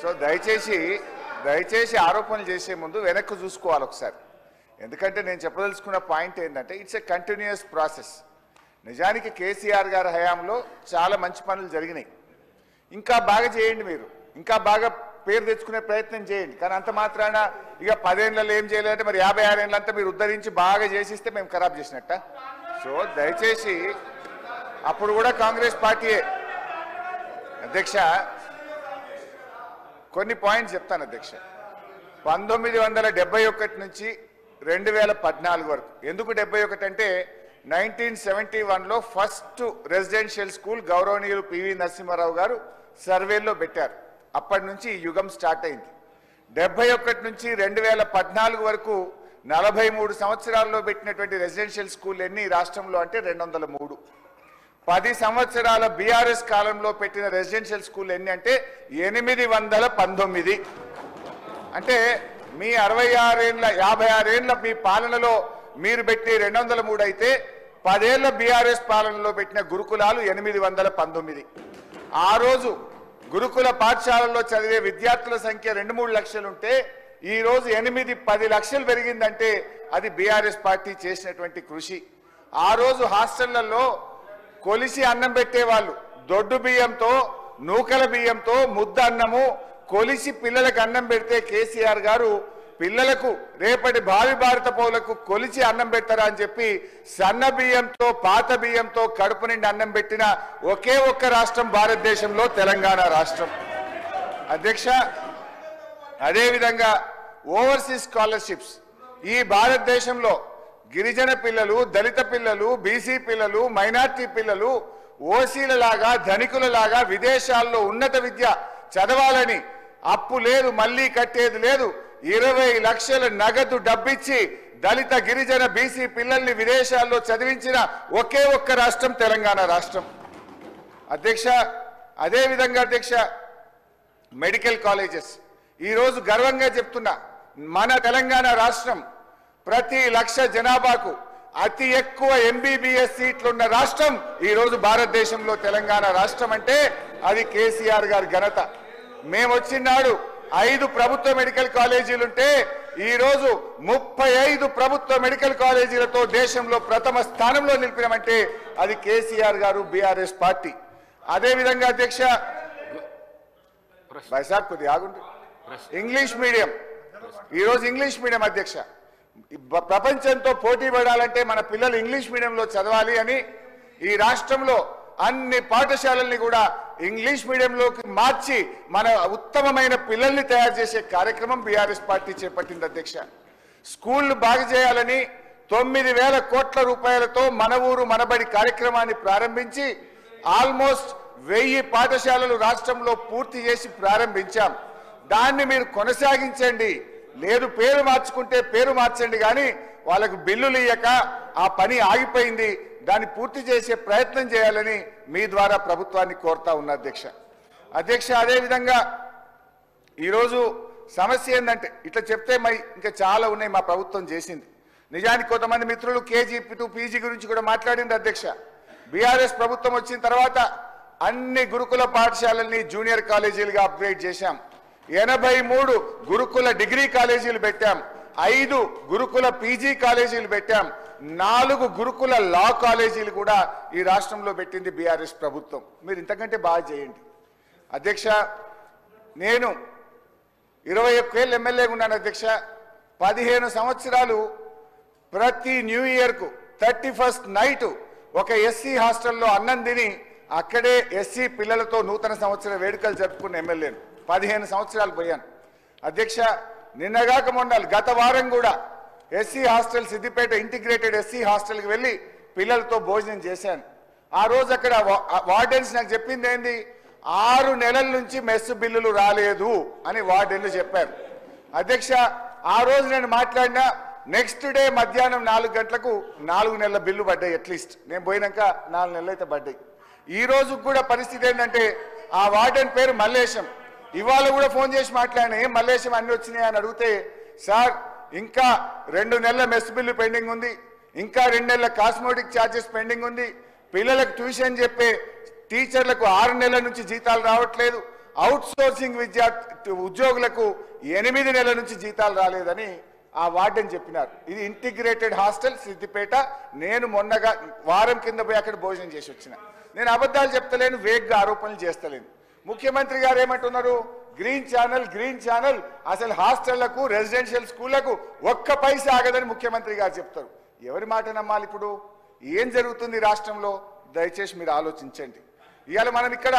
So దయచేసి ఆరోపణలు చేసే ముందు వెనక్కి చూసుకోవాలి ఒకసారి. ఎందుకంటే నేను చెప్పదలుచుకున్న పాయింట్ ఏంటంటే ఇట్స్ ఎ కంటిన్యూస్ ప్రాసెస్. నిజానికి కేసీఆర్ గారి హయాంలో చాలా మంచి పనులు జరిగినాయి. ఇంకా బాగా చేయండి, మీరు ఇంకా బాగా పేరు తెచ్చుకునే ప్రయత్నం చేయండి. కానీ అంత మాత్రాన ఇక 10 ఏళ్ళలో ఏం చేయాలంటే మరి 56 ఏళ్ళంతా మీరు ఉద్ధరించి బాగా చేసిస్తే మేము ఖరాబ్ చేసినట్ట. సో దయచేసి అప్పుడు కూడా కాంగ్రెస్ పార్టీయే. అధ్యక్ష కొన్ని పాయింట్స్ చెప్తాను అధ్యక్ష. 1971 నుంచి 2014 వరకు. ఎందుకు 71 అంటే 1971లో ఫస్ట్ రెసిడెన్షియల్ స్కూల్ గౌరవనీయులు పివి నరసింహారావు గారు సర్వేలో పెట్టారు. అప్పటి నుంచి ఈ యుగం స్టార్ట్ అయింది. 71 నుంచి 2014 వరకు 43 సంవత్సరాల్లో పెట్టినటువంటి రెసిడెన్షియల్ స్కూల్ ఎన్ని రాష్ట్రంలో అంటే 203. 10 సంవత్సరాల బీఆర్ఎస్ కాలంలో పెట్టిన రెసిడెన్షియల్ స్కూల్ ఎన్ని అంటే 819. అంటే మీ 56 ఏళ్ల మీ పాలనలో మీరు పెట్టి 203 అయితే 10 ఏళ్ల బీఆర్ఎస్ పాలనలో పెట్టిన గురుకులాలు 819. ఆ రోజు గురుకుల పాఠశాలల్లో చదివే విద్యార్థుల సంఖ్య 2-3 లక్షలు ఉంటే ఈ రోజు 8-10 లక్షలు పెరిగిందంటే అది బీఆర్ఎస్ పార్టీ చేసినటువంటి కృషి. ఆ రోజు హాస్టళ్లలో కొలిసి అన్నం పెట్టేవాళ్ళు. దొడ్డు బియ్యంతో, నూకల బియ్యంతో ముద్ద అన్నము కొలిసి పిల్లలకు అన్నం పెడితే కేసీఆర్ గారు పిల్లలకు రేపటి భావి భారత పౌరులకు కొలిచి అన్నం పెట్టరా అని చెప్పి సన్న బియ్యంతో, పాత బియ్యంతో కడుపు నిండి అన్నం పెట్టిన ఒకే ఒక్క రాష్ట్రం భారతదేశంలో తెలంగాణ రాష్ట్రం. అధ్యక్ష, అదేవిధంగా ఓవర్సీస్ స్కాలర్షిప్స్ ఈ భారతదేశంలో గిరిజన పిల్లలు, దళిత పిల్లలు, బీసీ పిల్లలు, మైనార్టీ పిల్లలు ఓసీల లాగా ధనికుల లాగా విదేశాల్లో ఉన్నత విద్య చదవాలని అప్పు లేదు, మళ్ళీ కట్టేది లేదు, 20 లక్షల నగదు డబ్బిచ్చి దళిత గిరిజన బీసీ పిల్లల్ని విదేశాల్లో చదివించిన ఒకే ఒక్క రాష్ట్రం తెలంగాణ రాష్ట్రం. అధ్యక్ష, అదేవిధంగా అధ్యక్ష మెడికల్ కాలేజెస్ ఈరోజు గర్వంగా చెప్తున్నా, మన తెలంగాణ రాష్ట్రం ప్రతి 1,00,000 జనాభాకు అతి ఎక్కువ ఎంబీబీఎస్ సీట్లున్న రాష్ట్రం ఈరోజు భారతదేశంలో తెలంగాణ రాష్ట్రం. అంటే అది కేసీఆర్ గారి ఘనత. మేము వచ్చినాడు 5 ప్రభుత్వ మెడికల్ కాలేజీలుంటే ఈరోజు 35 ప్రభుత్వ మెడికల్ కాలేజీలతో దేశంలో ప్రథమ స్థానంలో నిలిపినామంటే అది కేసీఆర్ గారు, బీఆర్ఎస్ పార్టీ. అదేవిధంగా అధ్యక్ష వైసాబ్ కొద్ది ఆగుంటు ఇంగ్లీష్ మీడియం ఈరోజు ఇంగ్లీష్ మీడియం అధ్యక్ష ప్రపంచంతో పోటీ పడాలంటే మన పిల్లలు ఇంగ్లీష్ మీడియంలో చదవాలి అని ఈ రాష్ట్రంలో అన్ని పాఠశాలల్ని కూడా ఇంగ్లీష్ మీడియంలోకి మార్చి మన ఉత్తమమైన పిల్లల్ని తయారు చేసే కార్యక్రమం బీఆర్ఎస్ పార్టీ చేపట్టింది అధ్యక్ష. స్కూళ్లు బాగు చేయాలని 9,000 కోట్ల రూపాయలతో మన ఊరు మనబడి కార్యక్రమాన్ని ప్రారంభించి ఆల్మోస్ట్ 1000 పాఠశాలలు రాష్ట్రంలో పూర్తి చేసి ప్రారంభించాం. దాన్ని మీరు కొనసాగించండి, లేదు పేరు మార్చుకుంటే పేరు మార్చండి, కానీ వాళ్ళకు బిల్లులు ఇయ్యక ఆ పని ఆగిపోయింది. దాన్ని పూర్తి చేసే ప్రయత్నం చేయాలని మీ ద్వారా ప్రభుత్వాన్ని కోరుతా ఉన్నా అధ్యక్ష. అదేవిధంగా ఈరోజు సమస్య ఏంటంటే ఇట్లా చెప్తే ఇంకా చాలా ఉన్నాయి మా ప్రభుత్వం చేసింది. నిజానికి కొంతమంది మిత్రులు కేజీ టు పీజీ గురించి కూడా మాట్లాడింది అధ్యక్ష. బీఆర్ఎస్ ప్రభుత్వం వచ్చిన తర్వాత అన్ని గురుకుల పాఠశాలల్ని జూనియర్ కాలేజీలుగా అప్గ్రేడ్ చేశాం. 83 గురుకుల డిగ్రీ కాలేజీలు పెట్టాం, 5 గురుకుల పీజీ కాలేజీలు పెట్టాం, 4 గురుకుల లా కాలేజీలు కూడా ఈ రాష్ట్రంలో పెట్టింది బీఆర్ఎస్ ప్రభుత్వం. మీరు ఇంతకంటే బాగా చేయండి అధ్యక్ష. నేను 21 ఏళ్ళు ఎమ్మెల్యేగా ఉన్నాను అధ్యక్ష. 15 సంవత్సరాలు ప్రతి న్యూ ఇయర్కు 31st నైట్ ఒక ఎస్సీ హాస్టల్లో అన్నం తిని అక్కడే ఎస్సీ పిల్లలతో నూతన సంవత్సర వేడుకలు జరుపుకున్న ఎమ్మెల్యేను. 15 సంవత్సరాలు పోయాను అధ్యక్ష. నిన్నగాక మొండాలి గత వారం కూడా SC hostel Siddipet integrated SC హాస్టల్కి వెళ్ళి పిల్లలతో భోజనం చేశాను. ఆ రోజు అక్కడ వార్డెన్స్ నాకు చెప్పింది ఏంది, 6 నెలల నుంచి మెస్ బిల్లులు రాలేదు అని వార్డెన్లు చెప్పారు అధ్యక్ష. ఆ రోజు నేను మాట్లాడినా నెక్స్ట్ డే మధ్యాహ్నం 4 గంటలకు 4 నెలల బిల్లు పడ్డాయి. అట్లీస్ట్ నేను పోయినాక 4 నెలలు అయితే పడ్డాయి. ఈ రోజు కూడా పరిస్థితి ఏంటంటే ఆ వార్డెన్ పేరు మల్లేశం. ఇవాళ కూడా ఫోన్ చేసి మాట్లాడినా, ఏం మల్లేశం అన్ని వచ్చినాయి అని అడిగితే, సార్ ఇంకా 2 నెలల మెస్ బిల్లు పెండింగ్ ఉంది, ఇంకా 2 నెలల కాస్మోటిక్ ఛార్జెస్ పెండింగ్ ఉంది, పిల్లలకు ట్యూషన్ చెప్పే టీచర్లకు 6 నెలల నుంచి జీతాలు రావట్లేదు, అవుట్ సోర్సింగ్ ఉద్యోగులకు 8 నెలల నుంచి జీతాలు రాలేదని ఆ వార్డెన్ చెప్పినారు. ఇది ఇంటిగ్రేటెడ్ హాస్టల్ సిద్దిపేట. నేను మొన్నగా వారం కింద పోయి అక్కడ భోజనం చేసి వచ్చిన. నేను అబద్ధాలు చెప్తలేను, వేగ్గా ఆరోపణలు చేస్తలేను. ముఖ్యమంత్రి గారు ఏమంటున్నారు? గ్రీన్ ఛానల్ అసలు హాస్టళ్లకు రెసిడెన్షియల్ స్కూళ్లకు ఒక్క పైసా ఆగదని ముఖ్యమంత్రి గారు చెప్తారు. ఎవరి మాట నమ్మాలి? ఇప్పుడు ఏం జరుగుతుంది రాష్ట్రంలో? దయచేసి మీరు ఆలోచించండి. ఇవాళ మనం ఇక్కడ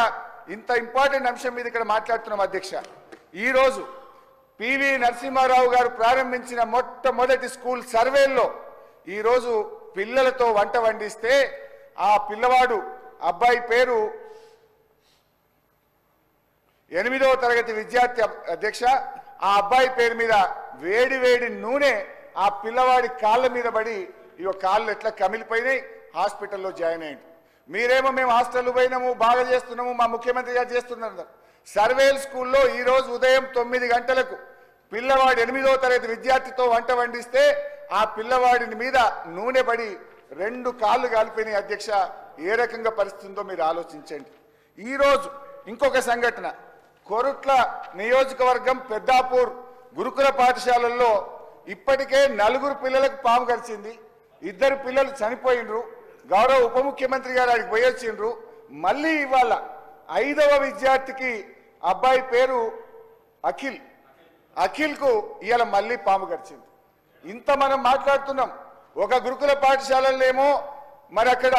ఇంత ఇంపార్టెంట్ అంశం మీద ఇక్కడ మాట్లాడుతున్నాం అధ్యక్ష. ఈరోజు పివి నరసింహారావు గారు ప్రారంభించిన మొట్టమొదటి స్కూల్ సర్వేల్లో ఈరోజు పిల్లలతో వంట వండిస్తే ఆ పిల్లవాడు అబ్బాయి పేరు 8వ తరగతి విద్యార్థి అధ్యక్ష. ఆ అబ్బాయి పేరు మీద వేడి నూనె ఆ పిల్లవాడి కాళ్ళ మీద పడి ఇగో కాళ్ళు ఎట్లా కమిలిపోయినాయి, హాస్పిటల్లో జాయిన్ అయ్యింది. మీరేమో మేము హాస్టల్ పోయినాము, బాగా చేస్తున్నాము, మా ముఖ్యమంత్రి గారు చేస్తున్నారు. సర్వేల్ స్కూల్లో ఈరోజు ఉదయం 9 గంటలకు పిల్లవాడు 8వ తరగతి విద్యార్థితో వంట వండిస్తే ఆ పిల్లవాడిని మీద నూనె పడి 2 కాళ్ళు కాలిపోయినాయి అధ్యక్ష. ఏ రకంగా పరిస్థితి ఉందో మీరు ఆలోచించండి. ఈరోజు ఇంకొక సంఘటన, కొరుట్ల నియోజకవర్గం పెద్దాపూర్ గురుకుల పాఠశాలల్లో ఇప్పటికే 4 పిల్లలకు పాము కరిచింది. 2 పిల్లలు చనిపోయినరు. గౌరవ ఉప ముఖ్యమంత్రి గారు అడిగి పోయొచ్చిండ్రు. మళ్ళీ ఇవాళ 5వ విద్యార్థికి అబ్బాయి పేరు అఖిల్కు ఇవాళ మళ్ళీ పాము కరిచింది. ఇంత మనం మాట్లాడుతున్నాం. ఒక గురుకుల పాఠశాలల్లో ఏమో మరి అక్కడ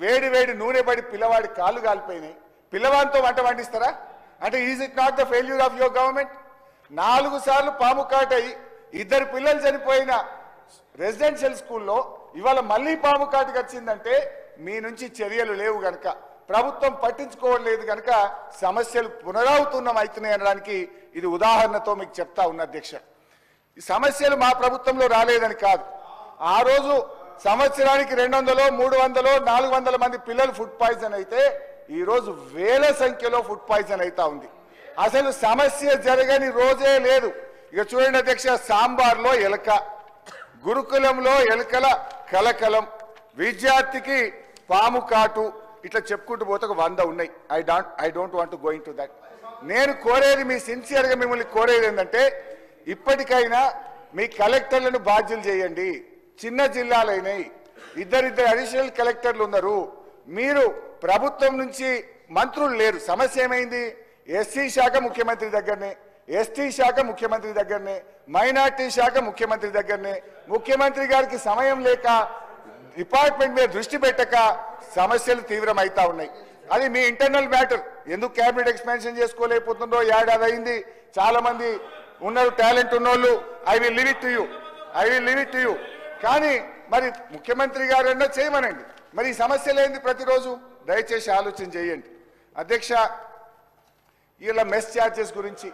వేడి నూనె పడి పిల్లవాడి కాళ్ళు కాలిపోయినాయి. పిల్లవాడితో వంట వండిస్తారా? అంటే is it not the failure of your government? 4 సార్లు పాము కాటై 2 పిల్లలు చనిపోయిన రెసిడెన్షియల్ స్కూల్లో ఇవాళ మళ్ళీ పాము కాటుకు వచ్చిందంటే మీ నుంచి చర్యలు లేవు గనక, ప్రభుత్వం పట్టించుకోవట్లేదు గనక సమస్యలు పునరావృతం అవుతున్నాయి అనడానికి ఇది ఉదాహరణతో మీకు చెప్తా ఉన్న అధ్యక్ష. ఈ సమస్యలు మా ప్రభుత్వంలో రాలేదని కాదు. ఆ రోజు సంవత్సరానికి 200, 300, 400 మంది పిల్లలు ఫుడ్ పాయిజన్ అయితే ఈరోజు వేల సంఖ్యలో ఫుడ్ పాయిజన్ అవుతా ఉంది. అసలు సమస్య జరగని రోజే లేదు. ఇక చూడండి అధ్యక్ష, సాంబార్లో ఎలక, గురుకులంలో ఎలకల కలకలం, విద్యార్థికి పాము కాటు, ఇట్లా చెప్పుకుంటూ పోతే ఒక 100 ఉన్నాయి. I don't want to go in to that. నేను కోరేది, మీ సిన్సియర్గా మిమ్మల్ని కోరేది ఏంటంటే ఇప్పటికైనా మీ కలెక్టర్లను బాధ్యులు చేయండి. చిన్న జిల్లాలైనవి, 2 అడిషనల్ కలెక్టర్లు ఉన్నారు. మీరు ప్రభుత్వం నుంచి మంత్రులు లేరు. సమస్య ఏమైంది? ఎస్సీ శాఖ ముఖ్యమంత్రి దగ్గరనే, ఎస్టీ శాఖ ముఖ్యమంత్రి దగ్గరనే, మైనార్టీ శాఖ ముఖ్యమంత్రి దగ్గరనే. ముఖ్యమంత్రి గారికి సమయం లేక, డిపార్ట్మెంట్ మీద దృష్టి పెట్టక సమస్యలు తీవ్రమైతా ఉన్నాయి. అది మీ ఇంటర్నల్ మ్యాటర్. ఎందుకు క్యాబినెట్ ఎక్స్పాన్షన్ చేసుకోలేకపోతుందో ఏడాది అయింది. చాలా మంది ఉన్నారు, టాలెంట్ ఉన్నోళ్ళు. I will leave it to you. కానీ మరి ముఖ్యమంత్రి గారన్నా చేయమనండి. మరి ఈ సమస్యలు ఏంది ప్రతిరోజు? దయచేసి ఆలోచన చేయండి అధ్యక్ష. ఇలా మెస్ ఛార్జెస్ గురించి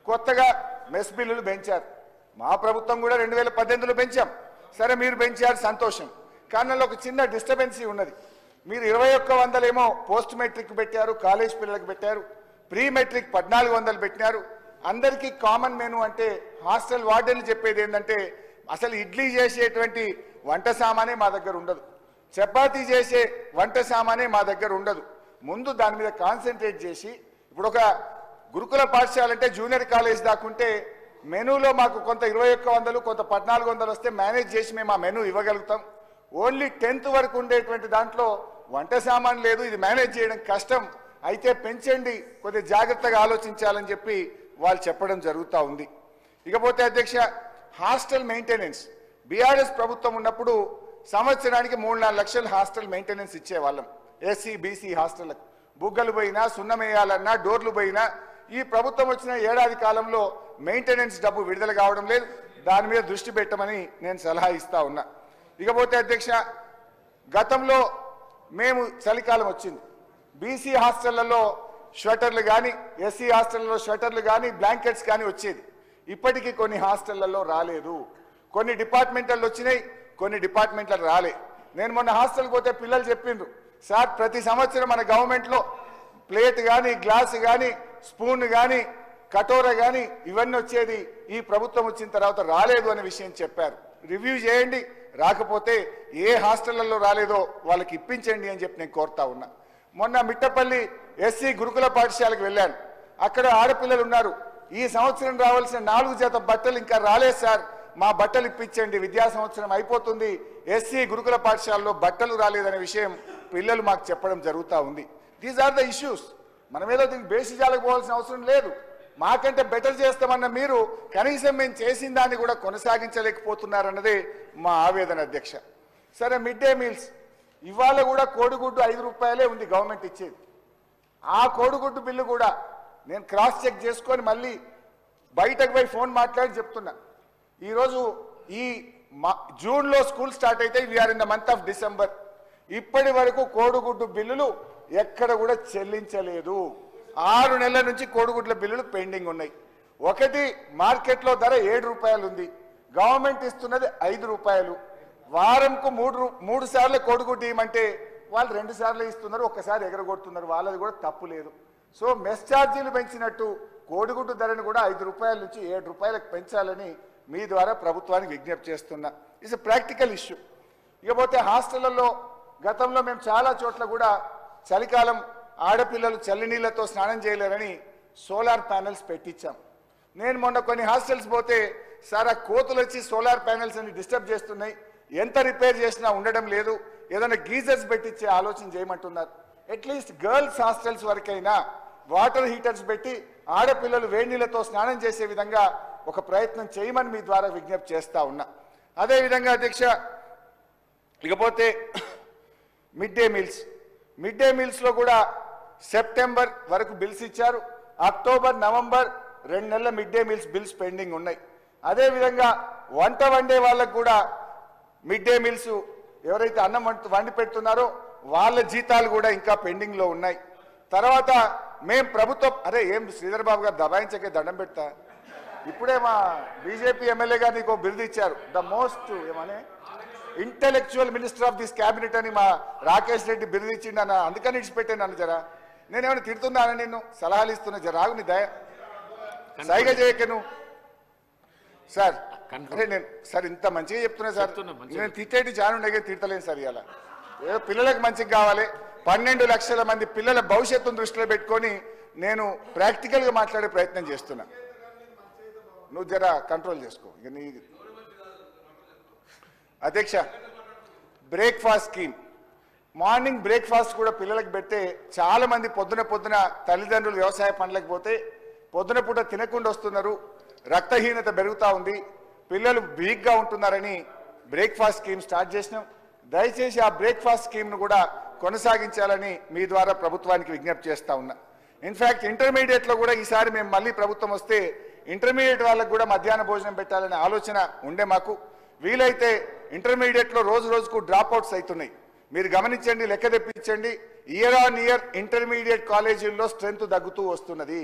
కొత్తగా మెస్ బిల్లులు పెంచారు. మా ప్రభుత్వం కూడా 2018లో పెంచాం. సరే, మీరు పెంచారు, సంతోషం. కానీ ఒక చిన్న డిస్టర్బెన్సీ ఉన్నది. మీరు 2100 ఏమో పోస్ట్ మెట్రిక్ పెట్టారు, కాలేజ్ పిల్లలకు పెట్టారు. ప్రీ మెట్రిక్ 1400 పెట్టినారు. అందరికీ కామన్ మెనూ అంటే హాస్టల్ వార్డెన్లు చెప్పేది ఏంటంటే అసలు ఇడ్లీ చేసేటువంటి వంట సామానే మా దగ్గర ఉండదు, చపాతీ చేసే వంట సామానే మా దగ్గర ఉండదు. ముందు దాని మీద కాన్సన్ట్రేట్ చేసి, ఇప్పుడు ఒక గురుకుల పాఠశాల అంటే జూనియర్ కాలేజ్ దాకుంటే మెనూలో మాకు కొంత 2100, కొంత 1400 వస్తే మేనేజ్ చేసి మేము ఆ మెనూ ఇవ్వగలుగుతాం. ఓన్లీ 10th వరకు ఉండేటువంటి దాంట్లో వంట సామాన్ లేదు, ఇది మేనేజ్ చేయడం కష్టం. అయితే పెంచండి, కొద్దిగా జాగ్రత్తగా ఆలోచించాలని చెప్పి వాళ్ళు చెప్పడం జరుగుతూ ఉంది. ఇకపోతే అధ్యక్ష, హాస్టల్ మెయింటెనెన్స్ బీఆర్ఎస్ ప్రభుత్వం ఉన్నప్పుడు సంవత్సరానికి 3-4 లక్షలు హాస్టల్ మెయింటెనెన్స్ ఇచ్చేవాళ్ళం. ఎస్సీ బీసీ హాస్టళ్లకు బుగ్గలు పోయినా, సున్నమేయాలన్నా, డోర్లు పోయినా. ఈ ప్రభుత్వం వచ్చిన ఏడాది కాలంలో మెయింటెనెన్స్ డబ్బు విడుదల కావడం లేదు. దాని మీద దృష్టి పెట్టమని నేను సలహా ఇస్తా ఉన్నా. ఇకపోతే అధ్యక్ష, గతంలో మేము చలికాలం వచ్చింది, బీసీ హాస్టళ్లలో స్వెటర్లు కానీ, ఎస్సీ హాస్టళ్లలో స్వెటర్లు కానీ, బ్లాంకెట్స్ కానీ వచ్చేది. ఇప్పటికీ కొన్ని హాస్టళ్లలో రాలేదు. కొన్ని డిపార్ట్మెంట్లలో వచ్చినాయి, కొన్ని డిపార్ట్మెంట్లకు రాలే. నేను మొన్న హాస్టల్కి పోతే పిల్లలు చెప్పిండ్రు, సార్ ప్రతి సంవత్సరం మన గవర్నమెంట్లో ప్లేట్ కానీ, గ్లాసు కానీ, స్పూన్ కానీ, కటోర కానీ ఇవన్నీ వచ్చేది, ఈ ప్రభుత్వం వచ్చిన తర్వాత రాలేదు అనే విషయం చెప్పారు. రివ్యూ చేయండి, రాకపోతే ఏ హాస్టళ్లలో రాలేదో వాళ్ళకి ఇప్పించండి అని చెప్పి నేను కోరుతా ఉన్నా. మొన్న మిట్టపల్లి ఎస్సీ గురుకుల పాఠశాలకు వెళ్ళాను. అక్కడ ఆడపిల్లలు ఉన్నారు. ఈ సంవత్సరం రావాల్సిన 4 జత బట్టలు ఇంకా రాలేదు సార్, మా బట్టలు ఇప్పించండి, విద్యా సంవత్సరం అయిపోతుంది, ఎస్సీ గురుకుల పాఠశాలలో బట్టలు రాలేదనే విషయం పిల్లలు మాకు చెప్పడం జరుగుతూ ఉంది. These are the issues. మనమేదో దీనికి బేసిజాలకు పోవాల్సిన అవసరం లేదు. మాకంటే బెటర్ చేస్తామన్న మీరు కనీసం మేము చేసిన దాన్ని కూడా కొనసాగించలేకపోతున్నారన్నదే మా ఆవేదన అధ్యక్ష. సరే, మిడ్ డే మీల్స్ ఇవాళ కూడా కోడిగుడ్డు 5 రూపాయలే ఉంది గవర్నమెంట్ ఇచ్చేది. ఆ కోడిగుడ్డు బిల్లు కూడా నేను క్రాస్ చెక్ చేసుకొని మళ్ళీ బయటకు పోయి ఫోన్ మాట్లాడి చెప్తున్నా. ఈరోజు ఈ జూన్లో స్కూల్ స్టార్ట్ అయితే we are in the month of December. ఇప్పటి వరకు కోడిగుడ్డు బిల్లులు ఎక్కడ కూడా చెల్లించలేదు. 6 నెలల నుంచి కోడిగుడ్ల బిల్లులు పెండింగ్ ఉన్నాయి. ఒకటి మార్కెట్లో ధర 7 రూపాయలు ఉంది, గవర్నమెంట్ ఇస్తున్నది 5 రూపాయలు. వారంకు 3 సార్లు కోడిగుడ్డు ఇవ్వమంటే వాళ్ళు 2 సార్లు ఇస్తున్నారు, ఒక్కసారి ఎగరగొడుతున్నారు. వాళ్ళది కూడా తప్పు లేదు. సో మెస్ ఛార్జీలు పెంచినట్టు కోడిగుడ్డు ధరను కూడా 5 రూపాయల నుంచి 7 రూపాయలకు పెంచాలని మీ ద్వారా ప్రభుత్వానికి విజ్ఞప్తి చేస్తున్నా. It's practical issue. ఇకపోతే హాస్టళ్లలో గతంలో మేము చాలా చోట్ల కూడా చలికాలం ఆడపిల్లలు చల్లినీళ్లతో స్నానం చేయలేరని సోలార్ ప్యానెల్స్ పెట్టించాం. నేను మొన్న కొన్ని హాస్టల్స్ పోతే సార్, ఆ కోతులు వచ్చి సోలార్ ప్యానెల్స్ అని డిస్టర్బ్ చేస్తున్నాయి, ఎంత రిపేర్ చేసినా ఉండడం లేదు, ఏదైనా గీజర్స్ పెట్టించే ఆలోచన చేయమంటున్నారు. అట్లీస్ట్ గర్ల్స్ హాస్టల్స్ వరకైనా వాటర్ హీటర్స్ పెట్టి ఆడపిల్లలు వేడి నీళ్లతో స్నానం చేసే విధంగా ఒక ప్రయత్నం చేయమని మీ ద్వారా విజ్ఞప్తి చేస్తా ఉన్నా. అదేవిధంగా అధ్యక్ష, ఇకపోతే మిడ్ డే మీల్స్లో కూడా సెప్టెంబర్ వరకు బిల్స్ ఇచ్చారు. అక్టోబర్, నవంబర్ 2 నెలల mid day meals bills pending ఉన్నాయి. అదేవిధంగా వంట వండే వాళ్ళకు కూడా మిడ్ డే మీల్స్ ఎవరైతే అన్నం వండి పెడుతున్నారో వాళ్ళ జీతాలు కూడా ఇంకా పెండింగ్లో ఉన్నాయి. తర్వాత మేము ప్రభుత్వం ఏం శ్రీధర్ బాబు గారు దబాయించకే దండం పెడతా. ఇప్పుడే మా బీజేపీ ఎమ్మెల్యే గారు నీకు బిరుదు ఇచ్చారు, ద మోస్ట్ ఏమనే intellectual minister of this cabinet అని మా రాకేష్ రెడ్డి బిరుదు ఇచ్చిండు అన్న. అందుకని ఇచ్చిపెట్టాను నన్ను. జరా నేనేమైనా తిడుతున్నాను, నిన్ను సలహాలు ఇస్తున్నా, జరాగు నీ దయ సైగా చేయకను సార్. నేను సార్ ఇంత మంచిగా చెప్తున్నా సార్, నేను తిట్టేటి జానుండగా తిట్టలేను సార్. ఇలా ఏదో పిల్లలకు మంచిగా కావాలి, 12 లక్షల మంది పిల్లల భవిష్యత్తును దృష్టిలో పెట్టుకొని నేను ప్రాక్టికల్గా మాట్లాడే ప్రయత్నం చేస్తున్నా. నువ్వు జరా కంట్రోల్ చేసుకో. ఇక నీ అధ్యక్ష, బ్రేక్ఫాస్ట్ స్కీమ్, మార్నింగ్ బ్రేక్ఫాస్ట్ కూడా పిల్లలకు పెడితే చాలా మంది పొద్దున తల్లిదండ్రులు వ్యవసాయ పనులకు పోతే పొద్దున పూట తినకుండా వస్తున్నారు, రక్తహీనత పెరుగుతూ ఉంది, పిల్లలు వీక్గా ఉంటున్నారని బ్రేక్ఫాస్ట్ స్కీమ్ స్టార్ట్ చేసినాం. దయచేసి ఆ బ్రేక్ఫాస్ట్ స్కీమ్ను కూడా కొనసాగించాలని మీ ద్వారా ప్రభుత్వానికి విజ్ఞప్తి చేస్తా ఉన్నా. ఇన్ఫ్యాక్ట్ ఇంటర్మీడియట్లో కూడా ఈసారి మేము మళ్ళీ ప్రభుత్వం వస్తే ఇంటర్మీడియట్ వాళ్ళకు కూడా మధ్యాహ్న భోజనం పెట్టాలనే ఆలోచన ఉండే మాకు. వీలైతే ఇంటర్మీడియట్లో రోజుకు డ్రాప్ అవుట్స్ అవుతున్నాయి, మీరు గమనించండి, లెక్క తెప్పించండి. ఇయర్ ఆన్ ఇయర్ ఇంటర్మీడియట్ కాలేజీల్లో స్ట్రెంత్ తగ్గుతూ వస్తున్నది.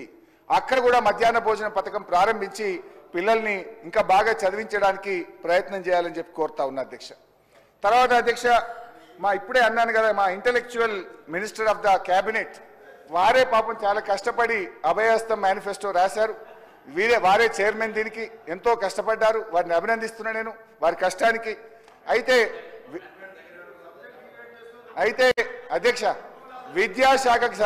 అక్కడ కూడా మధ్యాహ్న భోజన పథకం ప్రారంభించి పిల్లల్ని ఇంకా బాగా చదివించడానికి ప్రయత్నం చేయాలని చెప్పి కోరుతా ఉన్నా అధ్యక్ష. తర్వాత అధ్యక్ష, ఇప్పుడే అన్నాను కదా, మా intellectual minister of the cabinet వారే పాపం చాలా కష్టపడి అభయహస్తం మేనిఫెస్టో రాశారు. వారే చైర్మన్, దీనికి ఎంతో కష్టపడ్డారు, వారిని అభినందిస్తున్నా నేను వారి కష్టానికి. అయితే అధ్యక్ష, విద్యాశాఖకు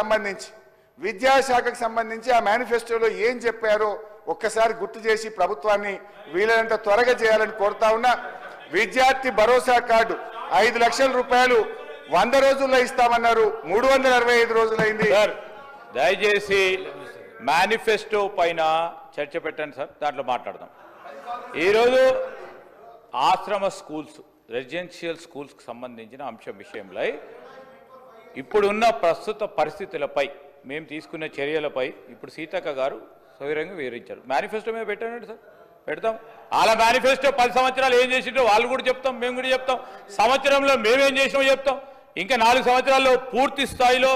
సంబంధించి ఆ మేనిఫెస్టోలో ఏం చెప్పారో ఒక్కసారి గుర్తు చేసి ప్రభుత్వాన్ని వీలైనంత త్వరగా చేయాలని కోరుతా ఉన్నా. విద్యార్థి భరోసా కార్డు 5 లక్షల రూపాయలు 100 రోజుల్లో ఇస్తామన్నారు, 365 రోజులైంది. దయచేసి మేనిఫెస్టో పైన చర్చ పెట్టండి సార్, దాంట్లో మాట్లాడదాం. ఈరోజు ఆశ్రమ స్కూల్స్, రెసిడెన్షియల్ స్కూల్స్కి సంబంధించిన అంశం విషయంలో ఇప్పుడున్న ప్రస్తుత పరిస్థితులపై మేము తీసుకున్న చర్యలపై ఇప్పుడు సీతక్క గారు సవిరంగా వివరించారు. మేనిఫెస్టో మీద పెట్టండి సార్, పెడతాం. అలా మేనిఫెస్టో 10 సంవత్సరాలు ఏం చేసిండో వాళ్ళు కూడా చెప్తాం, మేము కూడా చెప్తాం. సంవత్సరంలో మేమేం చేసినామో చెప్తాం. ఇంకా 4 సంవత్సరాల్లో పూర్తి స్థాయిలో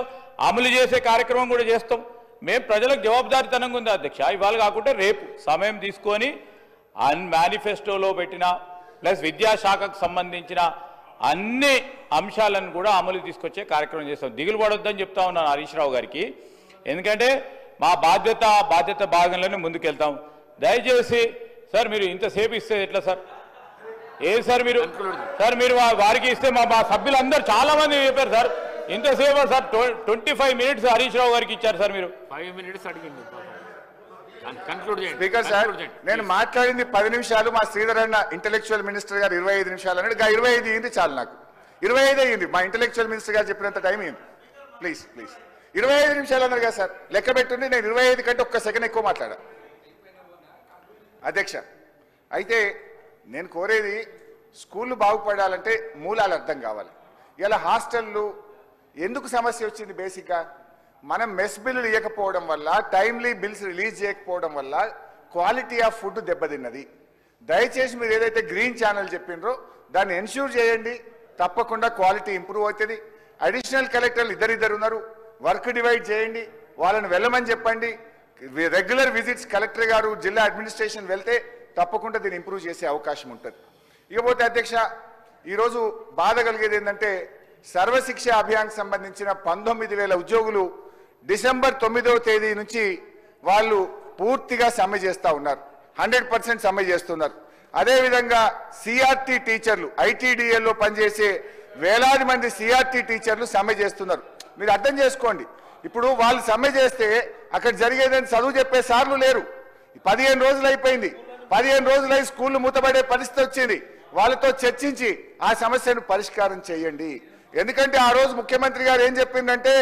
అమలు చేసే కార్యక్రమం కూడా చేస్తాం. మేము ప్రజలకు జవాబుదారీతనంగా ఉంది అధ్యక్ష. ఇవాళ కాకుండా రేపు సమయం తీసుకొని మేనిఫెస్టోలో పెట్టిన ప్లస్ విద్యాశాఖకు సంబంధించిన అన్ని అంశాలను కూడా అమలు తీసుకొచ్చే కార్యక్రమం చేస్తాం. దిగులు పడొద్దని చెప్తా ఉన్నాను హరీష్ రావు గారికి, ఎందుకంటే మా బాధ్యత భాగంలోనే ముందుకెళ్తాం. దయచేసి సార్ మీరు ఇంతసేపు ఇస్తే ఎట్లా సార్? సార్ మీరు వారికి ఇస్తే మా సభ్యులందరూ చాలా మంది చెప్పారు సార్, ఇంతసేపు సార్ 25 మినిట్స్ హరీష్ రావు గారికి ఇచ్చారు సార్ మీరు. 5 మినిట్స్ అడిగింది. కన్క్లూడ్ చేయండి. స్పీకర్ సార్, నేను మాట్లాడింది 10 నిమిషాలు, మా శ్రీధర్ అన్న ఇంటెలెక్చువల్ మినిస్టర్ గారు 25 నిమిషాలు అన్నాడు. 25 అయ్యింది చాలు, నాకు 25 అయ్యింది. మా ఇంటెలెక్చువల్ మినిస్టర్ గారు చెప్పినంత టైం అయింది. ప్లీజ్ 25 నిమిషాలు అన్నారు కదా సార్, లెక్క పెట్టుండి. నేను 25 కంటే ఒక్క సెకండ్ ఎక్కువ మాట్లాడా అధ్యక్ష. అయితే నేను కోరేది స్కూళ్ళు బాగుపడాలంటే మూలాలు అర్థం కావాలి. ఇలా హాస్టళ్ళు ఎందుకు సమస్య వచ్చింది? బేసిక్గా మనం మెస్ బిల్లులు ఇవ్వకపోవడం వల్ల, టైమ్లీ బిల్స్ రిలీజ్ చేయకపోవడం వల్ల క్వాలిటీ ఆఫ్ ఫుడ్ దెబ్బతిన్నది. దయచేసి మీరు ఏదైతే గ్రీన్ ఛానల్ చెప్పినరో దాన్ని ఎన్ష్యూర్ చేయండి, తప్పకుండా క్వాలిటీ ఇంప్రూవ్ అవుతుంది. అడిషనల్ కలెక్టర్లు ఇద్దరు ఉన్నారు, వర్క్ డివైడ్ చేయండి, వాళ్ళని వెళ్ళమని చెప్పండి. రెగ్యులర్ విజిట్స్ కలెక్టర్ గారు, జిల్లా అడ్మినిస్ట్రేషన్ వెళ్తే తప్పకుండా దీన్ని ఇంప్రూవ్ చేసే అవకాశం ఉంటుంది. ఇకపోతే అధ్యక్ష, ఈరోజు బాధ కలిగేది ఏంటంటే సర్వశిక్ష అభియాన్కి సంబంధించిన 19,000 ఉద్యోగులు డిసెంబర్ 9వ తేదీ నుంచి వాళ్ళు పూర్తిగా సమ్మె చేస్తూ ఉన్నారు. 100% సమ్మె చేస్తున్నారు. అదేవిధంగా సిఆర్టీ టీచర్లు, ఐటీడీఏలో పనిచేసే వేలాది మంది సిఆర్టీ టీచర్లు సమ్మె చేస్తున్నారు. మీరు అర్థం చేసుకోండి, ఇప్పుడు వాళ్ళు సమ్మె చేస్తే అక్కడ జరిగేదని చదువు చెప్పే సార్లు లేరు. 15 రోజులు అయిపోయింది. 15 రోజులై స్కూళ్లు మూతపడే పరిస్థితి వచ్చింది. వాళ్ళతో చర్చించి ఆ సమస్యను పరిష్కారం చేయండి. ఎందుకంటే ఆ రోజు ముఖ్యమంత్రి గారు ఏం చెప్పిందంటే,